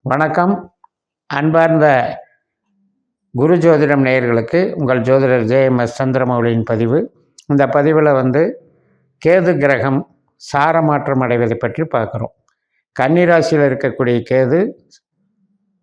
வணக்கம். அன்பார்ந்த குரு ஜோதிடம் நேயர்களுக்கு உங்கள் ஜோதிடர் ஜேஎம்எஸ் சந்திரமௌலியின் பதிவு. இந்த பதிவில் கேது கிரகம் சாரமாற்றம் அடைவதை பற்றி பார்க்குறோம். கன்னிராசியில் இருக்கக்கூடிய கேது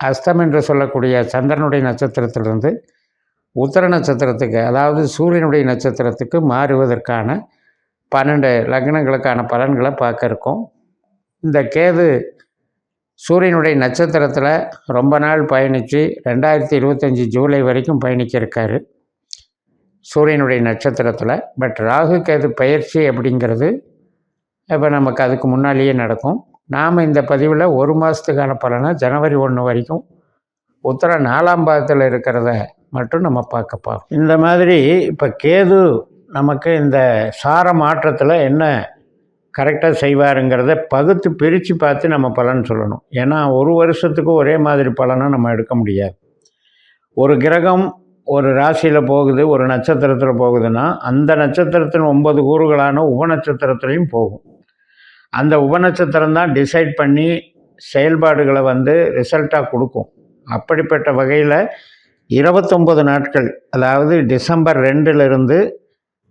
அஸ்தம் என்று சொல்லக்கூடிய சந்திரனுடைய நட்சத்திரத்திலிருந்து உத்தர நட்சத்திரத்துக்கு, அதாவது சூரியனுடைய நட்சத்திரத்துக்கு மாறுவதற்கான 12 லக்னங்களுக்கான பலன்களை பார்க்க இருக்கோம். இந்த கேது சூரியனுடைய நட்சத்திரத்தில் ரொம்ப நாள் பயணித்து 2025 ஜூலை வரைக்கும் பயணிக்க இருக்கார் சூரியனுடைய நட்சத்திரத்தில். பட் ராகு கேது பயிற்சி அப்படிங்கிறது இப்போ நமக்கு அதுக்கு முன்னாலேயே நடக்கும். நாம் இந்த பதிவில் 1 மாதத்துக்கான பலனை ஜனவரி 1 வரைக்கும் உத்தர 4ஆம் பாதத்தில் இருக்கிறத மட்டும் நம்ம பார்க்கப்போம். இந்த மாதிரி இப்போ கேது நமக்கு இந்த சார மாற்றத்தில் என்ன கரெக்டாக செய்வாருங்கிறத பகுத்து பிரித்து பார்த்து நம்ம பலன் சொல்லணும். ஏன்னா ஒரு வருஷத்துக்கு ஒரே மாதிரி பலனை நம்ம எடுக்க முடியாது. ஒரு கிரகம் ஒரு ராசியில் போகுது, ஒரு நட்சத்திரத்தில் போகுதுன்னா அந்த நட்சத்திரத்தின் 9 கூறுகளான உபநட்சத்திரத்துலேயும் போகும். அந்த உபநட்சத்திரம் தான் டிசைட் பண்ணி செயல்பாடுகளை ரிசல்ட்டாக கொடுக்கும். அப்படிப்பட்ட வகையில் 29 நாட்கள், அதாவது டிசம்பர் 2லிருந்து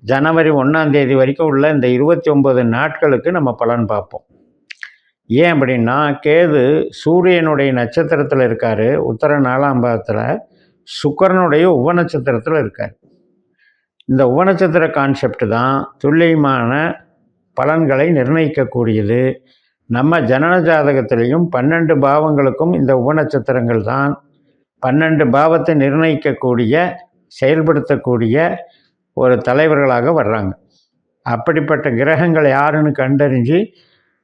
ஜனவரி 1ஆம் தேதி வரைக்கும் உள்ள இந்த 29 நாட்களுக்கு நம்ம பலன் பார்ப்போம். ஏன் அப்படின்னா, கேது சூரியனுடைய நட்சத்திரத்தில் இருக்கார், உத்தர 4ஆம் பாதத்தில், சுக்கிரனுடைய உபநட்சத்திரத்தில் இருக்கார். இந்த உபநட்சத்திர கான்செப்ட் தான் துல்லியமான பலன்களை நிர்ணயிக்கக்கூடியது. நம்ம ஜனன ஜாதகத்திலையும் 12 பாவங்களுக்கும் இந்த உபநட்சத்திரங்கள் தான் 12 பாவத்தை நிர்ணயிக்கக்கூடிய, செயல்படுத்தக்கூடிய ஒரு தலைவர்களாக வர்றாங்க. அப்படிப்பட்ட கிரகங்கள் யாருன்னு கண்டறிஞ்சு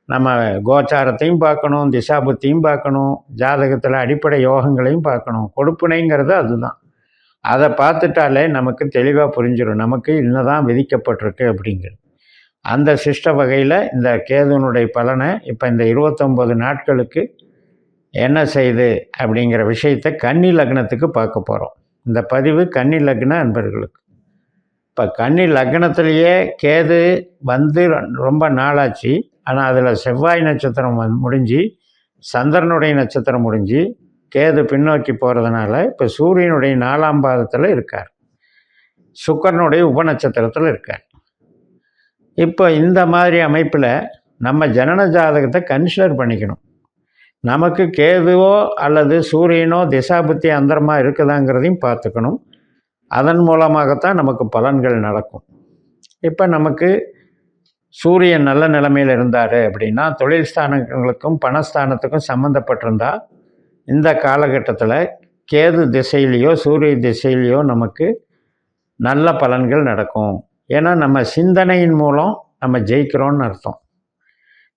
நம்ம கோச்சாரத்தையும் பார்க்கணும், திசாபுத்தியும் பார்க்கணும், ஜாதகத்தில் அடிப்படை யோகங்களையும் பார்க்கணும். கொடுப்பினைங்கிறது அதுதான். அதை பார்த்துட்டாலே நமக்கு தெளிவாக புரிஞ்சிடும் நமக்கு இன்னதான் விதிக்கப்பட்டிருக்கு அப்படிங்கிறது. அந்த சிஷ்ட வகையில் இந்த கேதுனுடைய பலனை இப்போ இந்த 29 நாட்களுக்கு என்ன செய்யுது அப்படிங்கிற விஷயத்தை கன்னி லக்னத்துக்கு பார்க்க போகிறோம். இந்த பதிவு கன்னி லக்ன அன்பர்களுக்கு. இப்போ கன்னி லக்னத்திலேயே கேது ரொம்ப நாளாச்சு. ஆனால் அதில் செவ்வாய் நட்சத்திரம் முடிஞ்சு சந்திரனுடைய நட்சத்திரம் முடிஞ்சு கேது பின்னோக்கி போகிறதுனால இப்போ சூரியனுடைய 4ஆம் பாதத்தில் இருக்கார், சுக்கிரனுடைய உபநட்சத்திரத்தில் இருக்கார். இப்போ இந்த மாதிரி அமைப்பில் நம்ம ஜனன ஜாதகத்தை கன்சிடர் பண்ணிக்கணும். நமக்கு கேதுவோ அல்லது சூரியனோ திசாபுத்தி அந்தரமாக இருக்குதாங்கிறதையும் பார்த்துக்கணும். அதன் மூலமாகத்தான் நமக்கு பலன்கள் நடக்கும். இப்போ நமக்கு சூரியன் நல்ல நிலைமையில் இருந்தார் அப்படின்னா தொழில் ஸ்தானங்களுக்கும் பணஸ்தானத்துக்கும் சம்மந்தப்பட்டிருந்தால் இந்த காலகட்டத்தில் கேது திசையிலையோ சூரிய திசையிலையோ நமக்கு நல்ல பலன்கள் நடக்கும். ஏன்னா நம்ம சிந்தனையின் மூலம் நம்ம ஜெயிக்கிறோன்னு அர்த்தம்.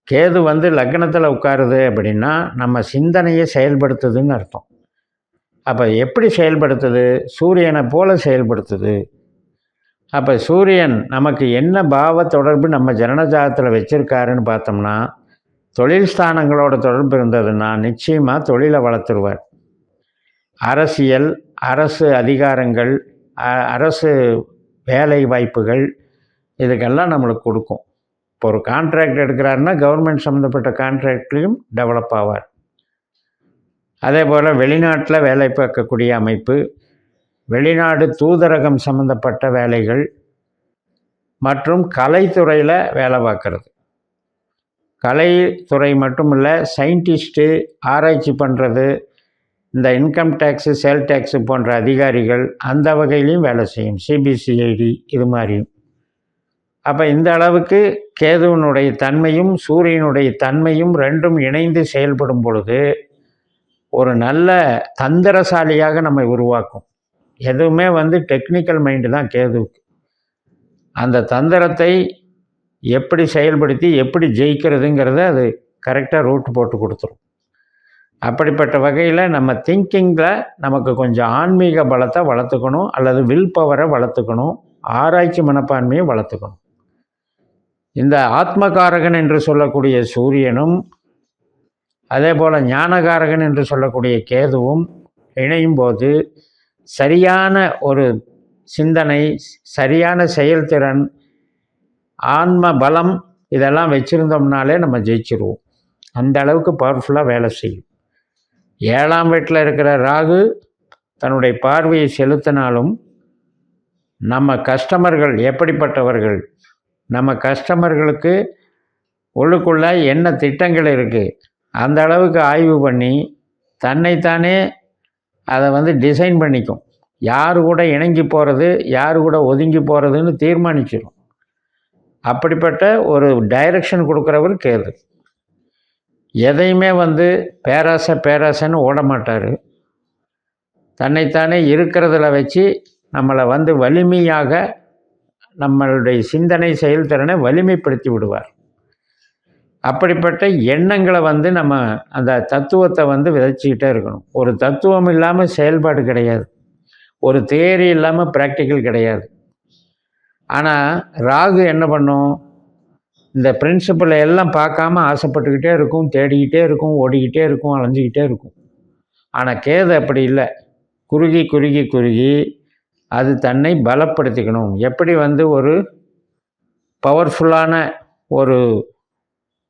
கேது லக்னத்தில் உட்காருது அப்படின்னா நம்ம சிந்தனையை செயல்படுத்துதுன்னு அர்த்தம். அப்போ எப்படி செயல்படுத்துது? சூரியனை போல செயல்படுத்துது. அப்போ சூரியன் நமக்கு என்ன பாவ தொடர்பு நம்ம ஜனனஜாதத்தில் வச்சுருக்காருன்னு பார்த்தோம்னா, தொழில் ஸ்தானங்களோட தொடர்பு இருந்ததுன்னா நிச்சயமாக தொழிலை வளர்த்துருவார். அரசியல், அரசு அதிகாரங்கள், அரசு வேலை வாய்ப்புகள் இதுக்கெல்லாம் நம்மளுக்கு கொடுக்கும். இப்போ ஒரு கான்ட்ராக்ட் எடுக்கிறாருன்னா கவர்மெண்ட் சம்மந்தப்பட்ட கான்ட்ராக்ட்லேயும் டெவலப் ஆவார். அதே போல் வெளிநாட்டில் வேலை பார்க்கக்கூடிய அமைப்பு, வெளிநாடு தூதரகம் சம்மந்தப்பட்ட வேலைகள் மற்றும் கலைத்துறையில் வேலை பார்க்குறது. கலைத்துறை மட்டும் இல்லை, சயின்டிஸ்ட்டு, ஆராய்ச்சி பண்ணுறது, இந்த இன்கம் டேக்ஸு, சேல் டேக்ஸு போன்ற அதிகாரிகள் அந்த வகையிலையும் வேலை செய்யும். சிபிசிஐடி இது மாதிரியும். அப்போ இந்த அளவுக்கு கேதுவனுடைய தன்மையும் சூரியனுடைய தன்மையும் ரெண்டும் இணைந்து செயல்படும் பொழுது ஒரு நல்ல தந்திரசாலியாக நம்மை உருவாக்கும். எதுவுமே டெக்னிக்கல் மைண்டு தான் கேதுவுக்கு. அந்த தந்திரத்தை எப்படி செயல்படுத்தி எப்படி ஜெயிக்கிறதுங்கிறத அது கரெக்டாக ரூட் போட்டு கொடுத்துரும். அப்படிப்பட்ட வகையில் நம்ம திங்கிங்கில் நமக்கு கொஞ்சம் ஆன்மீக பலத்தை வளர்த்துக்கணும், அல்லது வில் பவரை வளர்த்துக்கணும், ஆராய்ச்சி மனப்பான்மையை வளர்த்துக்கணும். இந்த ஆத்மகாரகன் என்று சொல்லக்கூடிய சூரியனும் அதே போல் ஞானகாரகன் என்று சொல்லக்கூடிய கேதுவும் இணையும் போது சரியான ஒரு சிந்தனை, சரியான செயல்திறன், ஆன்ம பலம் இதெல்லாம் வச்சுருந்தோம்னாலே நம்ம ஜெயிச்சிருவோம். அந்த அளவுக்கு பவர்ஃபுல்லாக வேலை செய்யும். 7ஆம் வீட்டில் இருக்கிற ராகு தன்னுடைய பார்வையை செலுத்தினாலும் நம்ம கஸ்டமர்கள் எப்படிப்பட்டவர்கள், நம்ம கஸ்டமர்களுக்கு உள்ளுக்குள்ள என்ன திட்டங்கள் இருக்குது, அந்த அளவுக்கு ஆய்வு பண்ணி தன்னைத்தானே அதை டிசைன் பண்ணிக்கும். யார் கூட இணங்கி போகிறது, யார் கூட ஒதுங்கி போகிறதுன்னு தீர்மானிச்சிடும். அப்படிப்பட்ட ஒரு டைரக்ஷன் கொடுக்குறவர் கேது. எதையுமே பேராசைன்னு ஓட மாட்டார். தன்னைத்தானே இருக்கிறதுல வச்சு நம்மளை வலிமையாக நம்மளுடைய சிந்தனை செயல்திறனை வலிமைப்படுத்தி விடுவார். அப்படிப்பட்ட எண்ணங்களை நம்ம அந்த தத்துவத்தை விதைச்சிக்கிட்டே இருக்கணும். ஒரு தத்துவம் இல்லாமல் செயல்பாடு கிடையாது, ஒரு தியரி இல்லாமல் ப்ராக்டிக்கல் கிடையாது. ஆனால் ராகு என்ன பண்ணும், இந்த பிரின்சிபலை எல்லாம் பார்க்காம ஆசைப்பட்டுக்கிட்டே இருக்கும், தேடிக்கிட்டே இருக்கும், ஓடிக்கிட்டே இருக்கும், அலைஞ்சிக்கிட்டே இருக்கும். ஆனால் கேது அப்படி இல்லை. குறுகி குறுகி குறுகி அது தன்னை பலப்படுத்திக்கணும். எப்படி ஒரு பவர்ஃபுல்லான ஒரு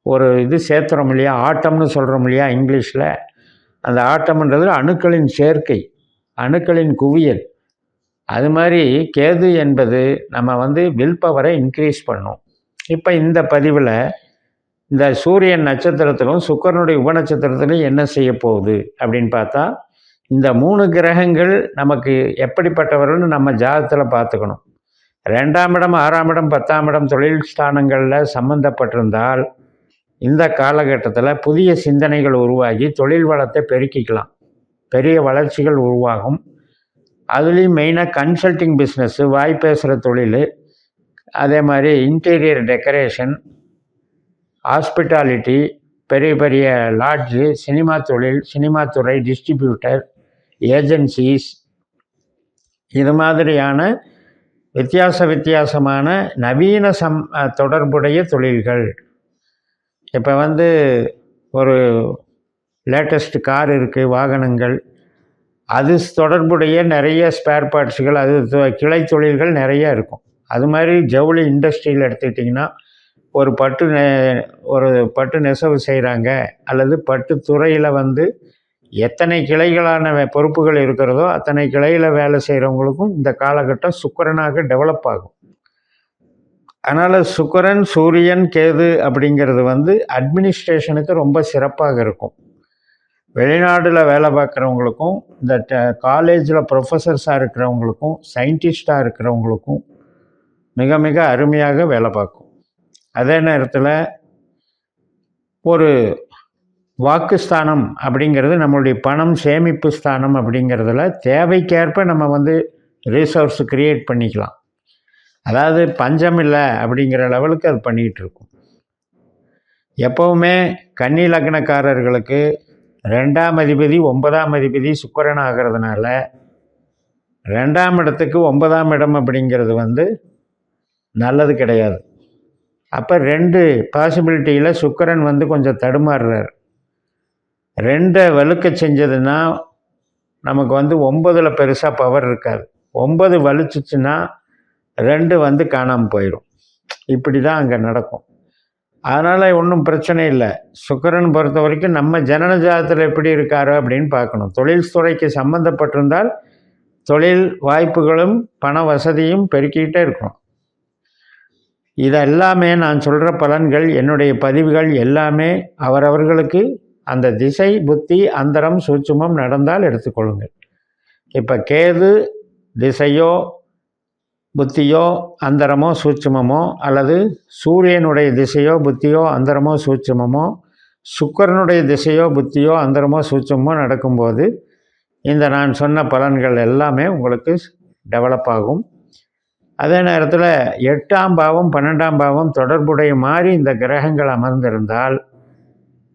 ஒரு இது சேர்த்துறோம் இல்லையா, ஆட்டம்னு சொல்கிறோம் இல்லையா இங்கிலீஷில். அந்த ஆட்டம்ன்றது அணுக்களின் சேர்க்கை, அணுக்களின் குவியல். அது மாதிரி கேது என்பது நம்ம வில் பவரை இன்க்ரீஸ் பண்ணும். இப்போ இந்த பதிவில் இந்த சூரியன் நட்சத்திரத்திலும் சுக்கிரனுடைய உபநட்சத்திரத்திலும் என்ன செய்ய போகுது அப்படின்னு பார்த்தா, இந்த 3 கிரகங்கள் நமக்கு எப்படிப்பட்டவர்கள்னு நம்ம ஜாதகத்தில் பார்த்துக்கணும். 2ஆம் இடம், 6ஆம் இடம், 10ஆம் இடம் தொழில் ஸ்தானங்களில் சம்மந்தப்பட்டிருந்தால் இந்த காலகட்டத்தில் புதிய சிந்தனைகள் உருவாகி தொழில் வளத்தை பெருக்கிக்கலாம், பெரிய வளர்ச்சிகள் உருவாகும். அதுலேயும் மெயினாக கன்சல்டிங் பிஸ்னஸ்ஸு, வாய் பேசுகிற தொழில், அதே மாதிரி இன்டீரியர் டெக்கரேஷன், ஹாஸ்பிட்டாலிட்டி, பெரிய பெரிய லாட்ஜு, சினிமா தொழில், சினிமா துறை, டிஸ்ட்ரிபியூட்டர், ஏஜென்சிஸ், இது மாதிரியான வித்தியாசமான நவீன தொடர்புடைய தொழில்கள். இப்போ ஒரு லேட்டஸ்ட் கார் இருக்குது, வாகனங்கள், அது தொடர்புடைய நிறைய ஸ்பேர் பார்ட்ஸுகள், அது கிளை தொழில்கள் நிறைய இருக்கும். அது மாதிரி ஜவுளி இண்டஸ்ட்ரியில் எடுத்துக்கிட்டிங்கன்னா ஒரு பட்டு நெசவு செய்கிறாங்க, அல்லது பட்டு துறையில் எத்தனை கிளைகளான பொறுப்புகள் இருக்கிறதோ அத்தனை கிளையில் வேலை செய்கிறவங்களுக்கும் இந்த காலகட்டம் சுக்கிரனாக டெவலப் ஆகும். அதனால் சுக்கிரன், சூரியன், கேது அப்படிங்கிறது அட்மினிஸ்ட்ரேஷனுக்கு ரொம்ப சிறப்பாக இருக்கும். வெளிநாட்டில் வேலை பார்க்குறவங்களுக்கும், இந்த காலேஜில் ப்ரொஃபஸர்ஸாக இருக்கிறவங்களுக்கும், சயின்டிஸ்டாக இருக்கிறவங்களுக்கும் மிக மிக அருமையாக வேலை பார்க்கும். அதே நேரத்தில் ஒரு வாக்குஸ்தானம் அப்படிங்கிறது நம்மளுடைய பணம் சேமிப்பு ஸ்தானம். அப்படிங்கிறதுல தேவைக்கேற்ப நம்ம ரிசோர்ஸ் க்ரியேட் பண்ணிக்கலாம். அதாவது பஞ்சம் இல்லை அப்படிங்கிற லெவலுக்கு அது பண்ணிக்கிட்டு இருக்கும். எப்போவுமே கன்னி லக்னக்காரர்களுக்கு 2ஆம் அதிபதி 9ஆம் அதிபதி சுக்கிரன் ஆகிறதுனால 2ஆம் இடத்துக்கு 9ஆம் இடம் அப்படிங்கிறது நல்லது கிடையாது. அப்போ 2 பாசிபிலிட்டியில் சுக்கிரன் கொஞ்சம் தடுமாறுறார். 2 வலுக்க செஞ்சதுன்னா நமக்கு 9ல் பெருசாக பவர் இருக்காது. 9 வலிச்சிச்சுன்னா 2 காணாமல் போயிடும். இப்படி தான் அங்கே நடக்கும். அதனால் ஒன்றும் பிரச்சனை இல்லை. சுக்கிரன் பொறுத்த வரைக்கும் நம்ம ஜனன ஜாதகத்தில் எப்படி இருக்காரோ அப்படின்னு பார்க்கணும். தொழில் துறைக்கு சம்மந்தப்பட்டிருந்தால் தொழில் வாய்ப்புகளும் பண வசதியும் பெருக்கிக்கிட்டே இருக்கணும். இதெல்லாமே நான் சொல்கிற பலன்கள், என்னுடைய பதிவுகள் எல்லாமே அவரவர்களுக்கு அந்த திசை, புத்தி, அந்தரம், சூட்சுமம் நடந்தால் எடுத்துக்கொள்ளுங்கள். இப்போ கேது திசையோ புத்தியோ அந்தரமோ சூட்சுமமோ, அல்லது சூரியனுடைய திசையோ புத்தியோ அந்தரமோ சூட்சுமமோ, சுக்கிரனுடைய திசையோ புத்தியோ அந்தரமோ சூட்சுமமோ நடக்கும்போது இந்த நான் சொன்ன பலன்கள் எல்லாமே உங்களுக்கு டெவலப் ஆகும். அதே நேரத்தில் 8ஆம் பாவம் 12ஆம் பாவம் தொடர்புடைய மாதிரி இந்த கிரகங்கள் அமர்ந்திருந்தால்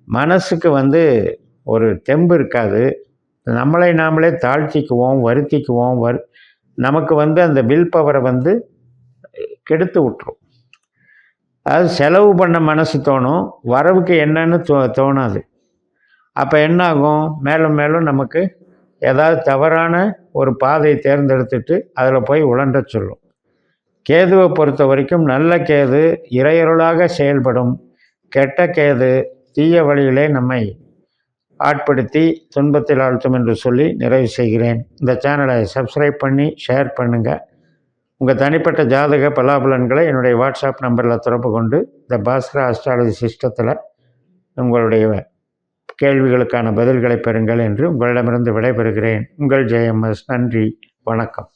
மனசுக்கு ஒரு தெம்பு இருக்காது. நம்மளை நாமளே தாழ்த்திக்குவோம், வருத்திக்குவோம். நமக்கு அந்த வில் பவரை கெடுத்து விட்டுரும். அதாவது செலவு பண்ண மனசு தோணும், வரவுக்கு என்னன்னு தோணாது. அப்போ என்னாகும், மேலும் மேலும் நமக்கு ஏதாவது தவறான ஒரு பாதையை தேர்ந்தெடுத்துட்டு அதில் போய் உழன்ற சொல்லும். கேதுவை பொறுத்த வரைக்கும் நல்ல கேது இறையருளாக செயல்படும், கெட்ட கேது தீய வழியிலே நம்மை ஆட்படுத்தி துன்பத்தில் ஆழ்த்தும் என்று சொல்லி நிறைவு செய்கிறேன். இந்த சேனலை சப்ஸ்கிரைப் பண்ணி ஷேர் பண்ணுங்கள். உங்கள் தனிப்பட்ட ஜாதக பலாபலன்களை என்னுடைய வாட்ஸ்அப் நம்பரில் தொடர்பு கொண்டு இந்த பாஸ்கரா அஸ்ட்ராலஜி சிஸ்டத்தில் உங்களுடைய கேள்விகளுக்கான பதில்களை பெறுங்கள் என்று உங்களிடமிருந்து விடைபெறுகிறேன். உங்கள் ஜேஎம்எஸ். நன்றி, வணக்கம்.